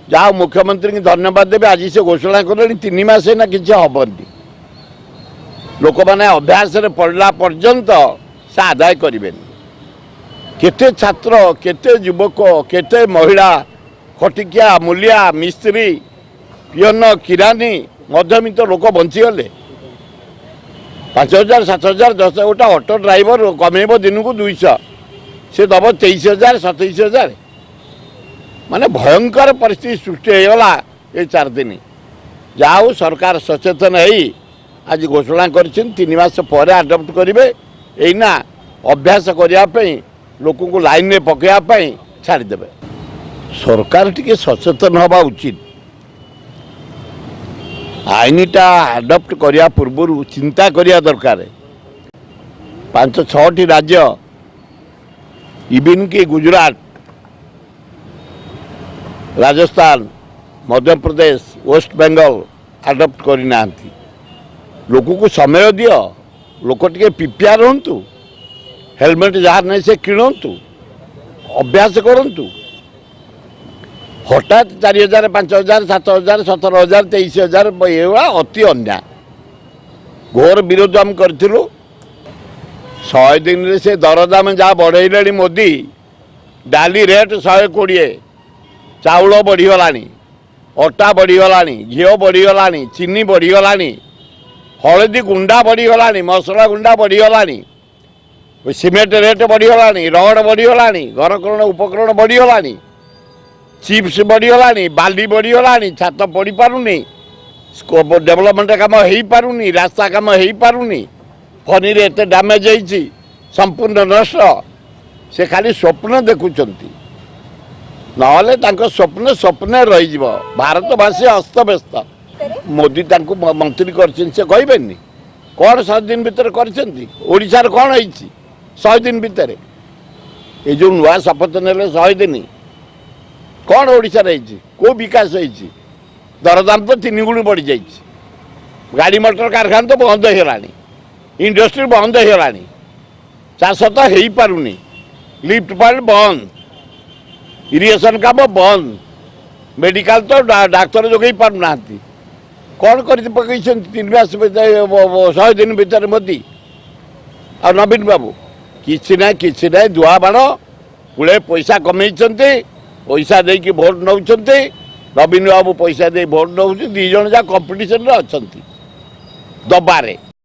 जहाँ मुख्यमंत्री की धन्यवाद देवे आज से घोषणा कले 3 मास ना कि हेनी लोक मैंने अभ्यास पढ़ला पर्यंत से आदाय करें केते छात्र केते युवक केते महिला खटिकिया मूलिया मिस्त्री पियन किरानी मध्यमित लोक बंचीगले 5,000 7,000 10 गोटा ऑटो ड्राइवर कमेब दिन को 200 से दब 23,000 27,000 माने भयंकर परिस्थिति सृष्टि होगा ये 4 दिन जाऊ सरकार सचेतन है आज घोषणा कर 3 मास पर आडप्ट करेंगे यहीना अभ्यास करने लोक को लाइन में पकड़ापी छाड़देवे सरकार टी सचेतन हवा उचित आईनटा आडप्ट करने पूर्व चिंता करने दरकार 5-6टी राज्य इवन कि गुजरात राजस्थान मध्य प्रदेश वेस्ट बेंगल आडप्ट करना लोक को समय दियो लोक टे प्रिपेयर हूँ हेलमेट जहाँ नहीं से किणतु अभ्यास करूँ हठात 4,000 5,000 7,000 17,000 23,000 ये अति अन्याय घोर विरोध आम करूँ 100 दिन से दरदाम जहाँ बढ़े मोदी डाली रेट 120 चाउल बढ़ीगला अटा बढ़ीगला घीओ बढ़ीगला चीनी बढ़ीगला हलदी गुंडा बढ़ीगला मसला गुंडा बढ़ीगला सीमेंट रेट बढ़ीगला रड बढ़ीगला घरकरण उपकरण बढ़ीगला चिप्स बढ़ीगला बाली बढ़ीगला छात पड़ पारुनी डेवलपमेंट काम हो पारुनी रास्ता काम हो पारुनी फनी एत डैमेज होती संपूर्ण नष्ट से खाली स्वप्न देखुंट नहले स्वप्न स्वप्न रही भारतवासी अस्तव्यस्त मोदी मंत्री कर कौन 100 दिन भितर कर कौन है 100 दिन भितर ये जो नुआ शपथ ने 100 दिन कौन ओडिशार को विकास होती दरदाम तो 3 गुण बढ़ी जा गाड़ी मोटर कारखाना तो बंद होगा इंडस्ट्री बंद होगा चाष तो हो पारुनी लिफ्ट पॉइंट बंद इरिगेशन काम बंद मेडिकल तो डाक्तर जोगे पारना कौन कर 3 मास 100 दिन भितर मोदी आ नवीन बाबू किसी ना दुआ बाण पुले पैसा कमे पैसा देकी भोट नौ नवीन बाबू पैसा दे भोट नौ 2 जन जहाँ कंपिटिशन अच्छा दबारे